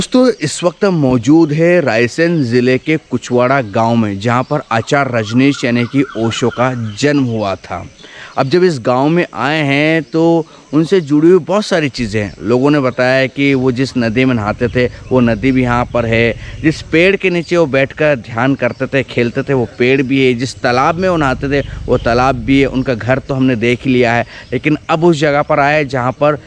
दोस्तों इस वक्त हम मौजूद है रायसेन ज़िले के कुचवाड़ा गांव में, जहां पर आचार्य रजनीश यानी कि ओशो का जन्म हुआ था। अब जब इस गांव में आए हैं तो उनसे जुड़ी हुई बहुत सारी चीज़ें हैं। लोगों ने बताया कि वो जिस नदी में नहाते थे वो नदी भी यहाँ पर है, जिस पेड़ के नीचे वो बैठकर ध्यान करते थे खेलते थे वो पेड़ भी है, जिस तालाब में वो नहाते थे वो तालाब भी है। उनका घर तो हमने देख ही लिया है, लेकिन अब उस जगह पर आए जहाँ पर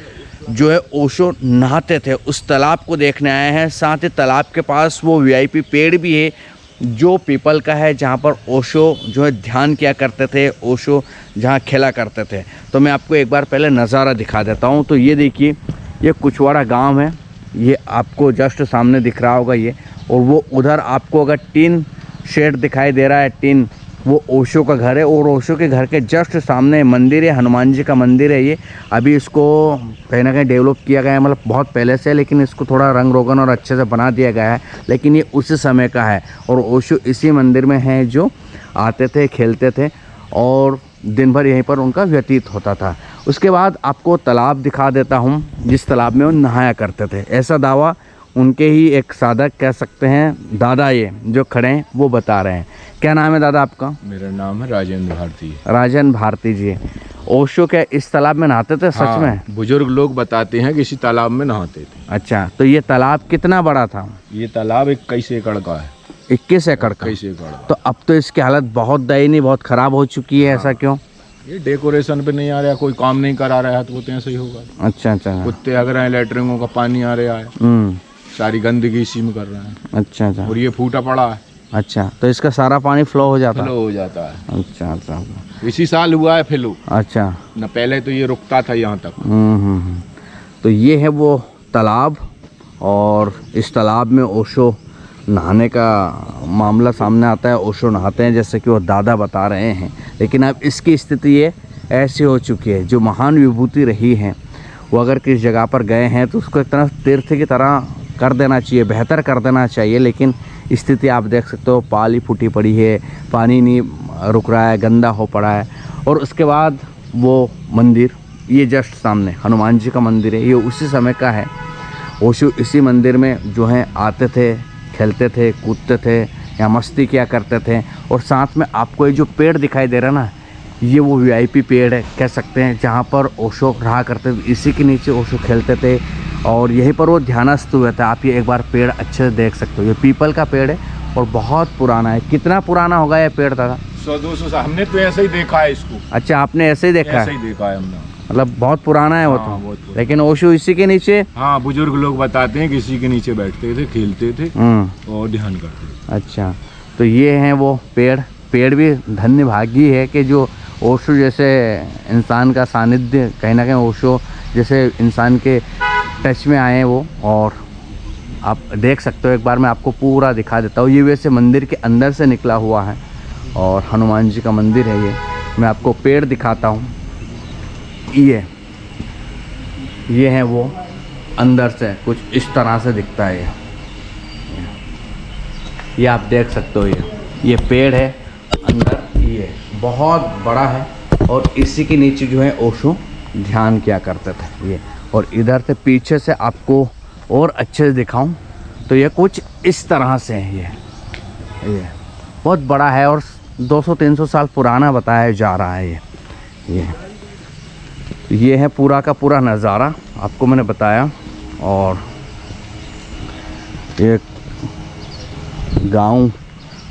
जो है ओशो नहाते थे, उस तालाब को देखने आए हैं। साथ ही तालाब के पास वो वीआईपी पेड़ भी है जो पीपल का है, जहाँ पर ओशो जो है ध्यान किया करते थे, ओशो जहाँ खेला करते थे। तो मैं आपको एक बार पहले नज़ारा दिखा देता हूँ। तो ये देखिए, ये कुचवाड़ा गांव है, ये आपको जस्ट सामने दिख रहा होगा ये। और वो उधर आपको अगर टीन शेड दिखाई दे रहा है, टीन, वो ओशो का घर है। और ओशो के घर के जस्ट सामने मंदिर है, हनुमान जी का मंदिर है ये। अभी इसको कहीं ना कहीं डेवलप किया गया है, मतलब बहुत पहले से, लेकिन इसको थोड़ा रंग रोगन और अच्छे से बना दिया गया है। लेकिन ये उसी समय का है और ओशो इसी मंदिर में है जो आते थे, खेलते थे और दिन भर यहीं पर उनका व्यतीत होता था। उसके बाद आपको तालाब दिखा देता हूँ, जिस तालाब में वो नहाया करते थे। ऐसा दावा उनके ही एक साधक कह सकते हैं, दादा ये जो खड़े हैं वो बता रहे हैं। क्या नाम है दादा आपका? मेरा नाम है राजन भारती। राजन भारती जी। ओशो क्या इस तालाब में नहाते थे? सच में? बुजुर्ग लोग बताते हैं कि इसी तालाब में नहाते थे। अच्छा, तो ये तालाब कितना बड़ा था? ये तालाब 21 एकड़ का है। 21 एकड़ का? 21 एकड़। तो अब तो इसकी हालत बहुत दयनीय, बहुत खराब हो चुकी है। ऐसा क्यों? ये डेकोरेशन पे नहीं आ रहा, कोई काम नहीं करा रहा है, तो वो ऐसे ही होगा। अच्छा अच्छा। कुत्ते अगर हैं, लैटरिंगों का पानी आ रहा है, सारी गंदगी इसी में कर रहे हैं। अच्छा अच्छा। और ये फूटा पड़ा है। अच्छा, तो इसका सारा पानी फ्लो हो जाता है? फ्लो हो जाता है। अच्छा अच्छा। इसी साल हुआ है फ्लो। अच्छा। न पहले तो ये रुकता था यहाँ तक। तो ये है वो तालाब, और इस तालाब में ओशो नहाने का मामला सामने आता है। ओशो नहाते हैं जैसे कि वो दादा बता रहे हैं। लेकिन अब इसकी स्थिति ये ऐसी हो चुकी है, जो महान विभूति रही है वो अगर किस जगह पर गए हैं तो उसको एक तरह तीर्थ की तरह कर देना चाहिए, बेहतर कर देना चाहिए। लेकिन स्थिति आप देख सकते हो, पाली फूटी पड़ी है, पानी नहीं रुक रहा है, गंदा हो पड़ा है। और उसके बाद वो मंदिर, ये जस्ट सामने हनुमान जी का मंदिर है, ये उसी समय का है। ओशो इसी मंदिर में जो है आते थे, खेलते थे, कूदते थे, या मस्ती किया करते थे। और साथ में आपको ये जो पेड़ दिखाई दे रहा है ना, ये वो वीआईपी पेड़ है कह सकते हैं, जहाँ पर ओशो रहा करते थे। इसी के नीचे ओशो खेलते थे और यहीं पर वो ध्यानस्थ हुए थे। आप ये एक बार पेड़ अच्छे से देख सकते हो, ये पीपल का पेड़ है और बहुत पुराना है। कितना पुराना होगा ये पेड़ दादा? 100-200 साल। हमने तो ऐसे ही देखा है इसको। अच्छा, आपने ऐसे ही देखा ऐसे है? ही देखा है हमने। मतलब बहुत पुराना है वो हाँ, तो। बहुत पुराना। लेकिन ओशो इसी के नीचे। हाँ, बुजुर्ग लोग बताते हैं कि इसी के नीचे बैठते थे, खेलते थे और ध्यान करते थे। अच्छा, तो ये हैं वो पेड़। पेड़ भी धन्य भागी है कि जो ओशो जैसे इंसान का सानिध्य, कहीं ना कहीं ओशो जैसे इंसान के टच में आए हैं वो। और आप देख सकते हो, एक बार मैं आपको पूरा दिखा देता हूँ। ये वैसे मंदिर के अंदर से निकला हुआ है और हनुमान जी का मंदिर है ये। मैं आपको पेड़ दिखाता हूँ। ये है वो, अंदर से कुछ इस तरह से दिखता है ये आप देख सकते हो। ये पेड़ है अंदर, ये बहुत बड़ा है और इसी के नीचे जो है ओशो ध्यान किया करते थे ये। और इधर से पीछे से आपको और अच्छे से दिखाऊं तो ये कुछ इस तरह से है। ये बहुत बड़ा है और 200-300 साल पुराना बताया जा रहा है ये है पूरा का पूरा नज़ारा, आपको मैंने बताया। और ये गांव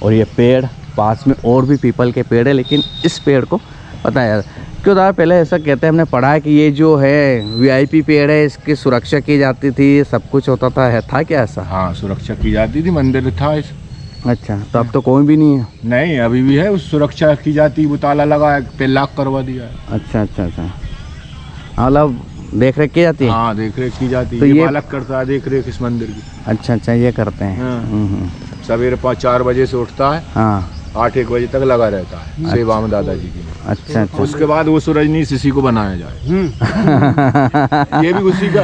और ये पेड़, पास में और भी पीपल के पेड़ है, लेकिन इस पेड़ को पता है क्यों दादा, पहले ऐसा कहते हैं, हमने पढ़ा है कि ये जो है वीआईपी पेड़ है, इसकी सुरक्षा की जाती थी, सब कुछ होता था। था क्या ऐसा? हाँ, सुरक्षा की जाती थी, मंदिर था इस। अच्छा, तो अब तो कोई भी नहीं है? नहीं, अभी भी है, उस सुरक्षा की जाती, वो ताला लगा है, पे लॉक करवा दिया है। अच्छा अच्छा अच्छा, मतलब देख रेख की जाती है? हाँ, देख रेख की जाती है। तो ये मालक करता है देख रेख इस मंदिर की। अच्छा अच्छा, ये करते हैं। सवेरे 4 बजे से उठता है। हाँ, 8-1 बजे तक लगा रहता है सेवा में दादाजी की। अच्छा अच्छा। उसके बाद वो रजनीश इसी को बनाया जाए। ये भी उसी का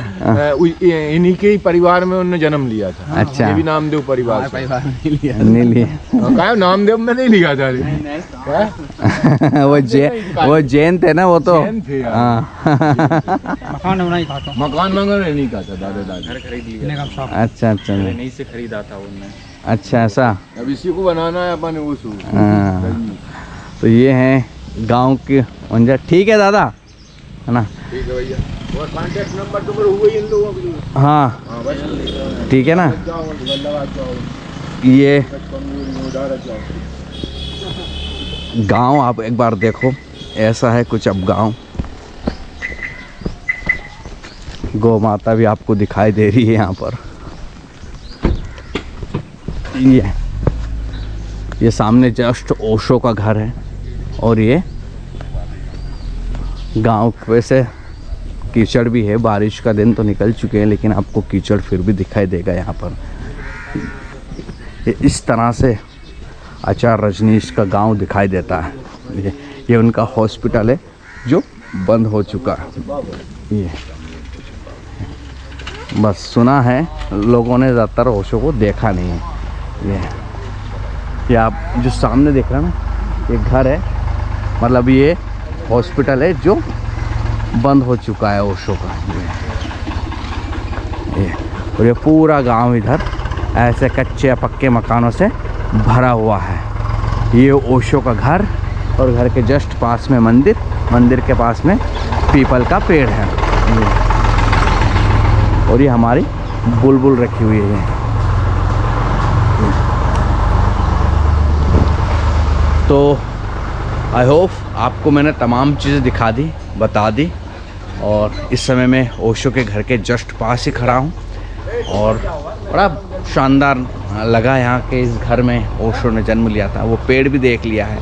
इन्हीं के ही परिवार में उन्होंने जन्म लिया था। अच्छा। ये भी नामदेव परिवार से। नहीं लिया। क्या नामदेव में नहीं लिखा था क्या? वो जैन थे ना, वो तो जैन थे यार। हाँ। मकान नहीं खाता, मकान मंगल नहीं कहा था दादा दादी। घर खरीद लिया, अच्छा अच्छा। नहीं से खरीदा था उन्होंने। अच्छा ऐसा। अब इसी को बनाना है अपन वो हाँ। तो ये हैं गांव की मंजर। ठीक है दादा, है ना? ठीक है भैया। और कांटेक्ट नंबर तो हुआ ही इन लोगों के लिए। हाँ हाँ बस ठीक है ना। लगा जाओ, ये डाल जाओ। गांव आप एक बार देखो, ऐसा है कुछ अब गांव। गौ माता भी आपको दिखाई दे रही है यहाँ पर। ये सामने जस्ट ओशो का घर है। और ये गांव वैसे कीचड़ भी है, बारिश का दिन तो निकल चुके हैं, लेकिन आपको कीचड़ फिर भी दिखाई देगा यहाँ पर। ये इस तरह से आचार्य रजनीश का गांव दिखाई देता है। ये उनका हॉस्पिटल है जो बंद हो चुका है। ये बस सुना है, लोगों ने ज़्यादातर ओशो को देखा नहीं है। ये आप जो सामने देख रहे हैं ना, ये घर है, मतलब ये हॉस्पिटल है जो बंद हो चुका है ओशो का। ये और ये पूरा गांव इधर ऐसे कच्चे या पक्के मकानों से भरा हुआ है। ये ओशो का घर, और घर के जस्ट पास में मंदिर, मंदिर के पास में पीपल का पेड़ है। और ये हमारी बुलबुल रखी हुई है। तो आई होप आपको मैंने तमाम चीज़ें दिखा दी, बता दी। और इस समय मैं ओशो के घर के जस्ट पास ही खड़ा हूँ, और बड़ा शानदार लगा यहाँ के इस घर में ओशो ने जन्म लिया था। वो पेड़ भी देख लिया है,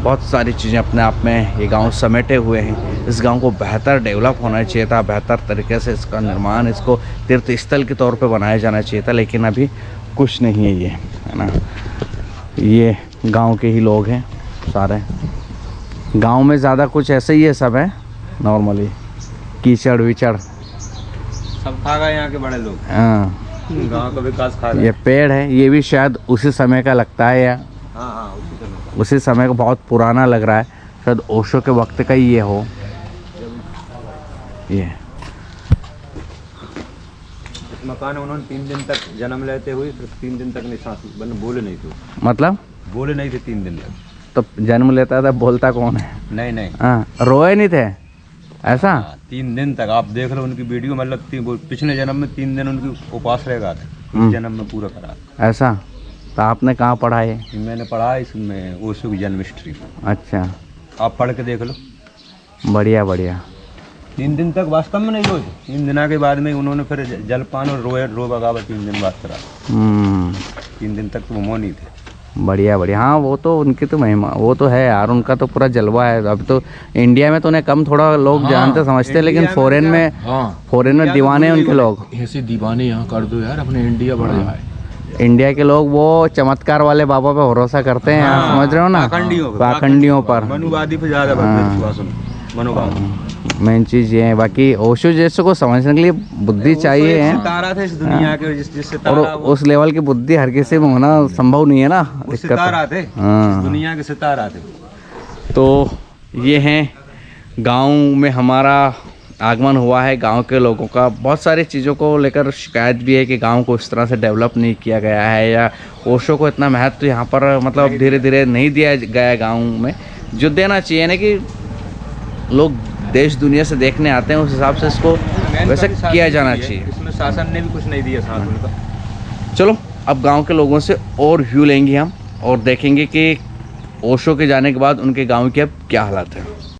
बहुत सारी चीज़ें अपने आप में ये गांव समेटे हुए हैं। इस गांव को बेहतर डेवलप होना चाहिए था, बेहतर तरीके से इसका निर्माण, इसको तीर्थ स्थल के तौर पे बनाया जाना चाहिए था, लेकिन अभी कुछ नहीं है। ये है ना, ये गांव के ही लोग हैं सारे। गांव में ज़्यादा कुछ ऐसे ही है, सब है नॉर्मली कीचड़ विचड़ सब खा गए यहाँ के बड़े लोग। हाँ, गाँव का विकास खा गए। ये पेड़ है, ये भी शायद उसी समय का लगता है, या हाँ उसी समय का बहुत पुराना लग रहा है, शायद ओशो के वक्त का ही ये हो। ये इस मकान में उन्होंने 3 दिन तक जन्म लेते हुए फिर 3 दिन तक नहीं सांस बोले नहीं थे, मतलब बोले नहीं थे 3 दिन तक। तो जन्म लेता था, बोलता कौन है? नहीं हाँ, रोए नहीं थे ऐसा? 3 दिन तक आप देख लो उनकी वीडियो, मतलब पिछले जन्म में 3 दिन उनकी उपास रहेगा था, इस जन्म में पूरा करा। ऐसा? तो आपने कहाँ पढ़ा है? मैंने पढ़ा इसमें ओशो की जन्म हिस्ट्री। अच्छा, आप पढ़ के देख लो। बढ़िया बढ़िया। 3 दिन तक वास्तव में नहीं रोज, 3 दिन के बाद में उन्होंने फिर जलपान और रो बगावा 3 दिन बाद करा। 3 दिन तक तो वो नहीं थे। बढ़िया बढ़िया। हाँ, वो तो उनकी तो महिमा, वो तो है यार, उनका तो पूरा जलवा है। अब तो इंडिया में तो उन्हें कम थोड़ा लोग जानते समझते, लेकिन फॉरेन में दीवाने हैं उनके लोग। ऐसे दीवाने यहाँ कर दो यार, अपने इंडिया बढ़ जाए। इंडिया के लोग वो चमत्कार वाले बाबा पे भरोसा करते हैं, समझ रहे हो ना, पाखंडियों पर। मनुवादी पे ज्यादा विश्वास, मनोभाव मेन चीज़ ये है। बाकी ओशो जैसे को समझने के लिए बुद्धि चाहिए है, सितारा थे इस दुनिया के, जिससे और उस लेवल की बुद्धि हर किसी में होना संभव नहीं है ना, सितारा थे, हाँ। दुनिया के सितारा थे। तो ये हैं गांव में हमारा आगमन हुआ है। गांव के लोगों का बहुत सारी चीज़ों को लेकर शिकायत भी है कि गांव को इस तरह से डेवलप नहीं किया गया है, या ओशो को इतना महत्व यहाँ पर मतलब धीरे धीरे नहीं दिया गया है गाँव में, जो देना चाहिए ना, कि लोग देश दुनिया से देखने आते हैं, उस हिसाब से इसको वैसे किया जाना चाहिए। इसमें शासन ने भी कुछ नहीं दिया साथ उनका। चलो अब गांव के लोगों से और व्यू लेंगे हम, और देखेंगे कि ओशो के जाने के बाद उनके गांव की अब क्या हालत है।